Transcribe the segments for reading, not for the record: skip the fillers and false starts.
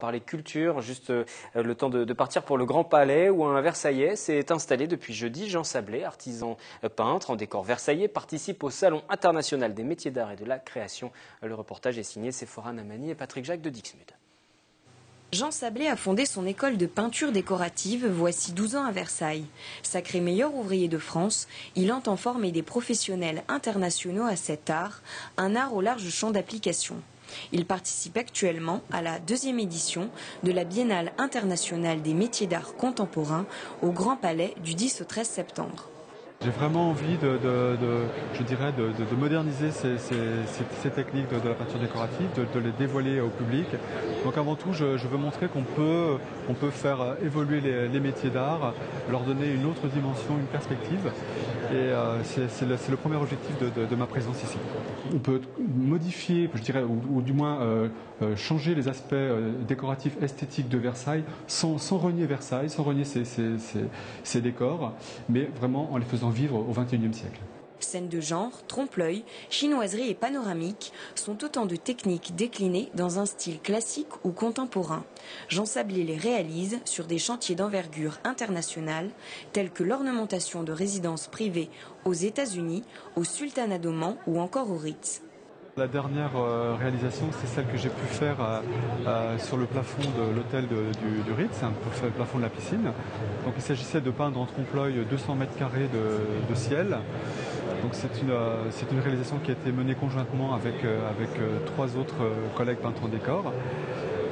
Parler culture, juste le temps de partir pour le Grand Palais où un Versaillais s'est installé depuis jeudi. Jean Sablé, artisan peintre en décor versaillais, participe au Salon international des métiers d'art et de la création. Le reportage est signé Séphora Namani et Patrick Jacques de Dixmude. Jean Sablé a fondé son école de peinture décorative voici 12 ans à Versailles. Sacré meilleur ouvrier de France, il entend former des professionnels internationaux à cet art, un art au large champ d'application. Il participe actuellement à la 2e édition de la Biennale internationale des métiers d'art contemporains au Grand Palais du 10 au 13 septembre. J'ai vraiment envie de moderniser ces techniques de la peinture décorative, de les dévoiler au public. Donc avant tout, je veux montrer qu'on peut faire évoluer les métiers d'art, leur donner une autre dimension, une perspective. Et c'est le premier objectif de ma présence ici. On peut modifier, je dirais, ou du moins changer les aspects décoratifs, esthétiques de Versailles sans renier Versailles, sans renier ses décors, mais vraiment en les faisant vivre au XXIe siècle. Scènes de genre, trompe-l'œil, chinoiserie et panoramique sont autant de techniques déclinées dans un style classique ou contemporain. Jean Sablé les réalise sur des chantiers d'envergure internationale tels que l'ornementation de résidences privées aux États-Unis, au Sultanat d'Oman ou encore au Ritz. La dernière réalisation, c'est celle que j'ai pu faire sur le plafond de l'hôtel du Ritz, le plafond de la piscine. Donc il s'agissait de peindre en trompe-l'œil 200 mètres carrés de ciel. Donc c'est une réalisation qui a été menée conjointement avec 3 autres collègues peintres en décor.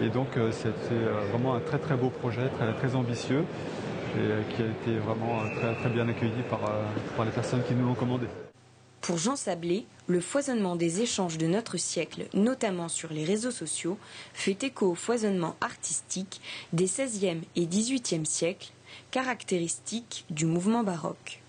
Et donc c'était vraiment un très très beau projet, très, très ambitieux, et qui a été vraiment très, très bien accueilli par les personnes qui nous l'ont commandé. Pour Jean Sablé, le foisonnement des échanges de notre siècle, notamment sur les réseaux sociaux, fait écho au foisonnement artistique des XVIe et XVIIIe siècles, caractéristique du mouvement baroque.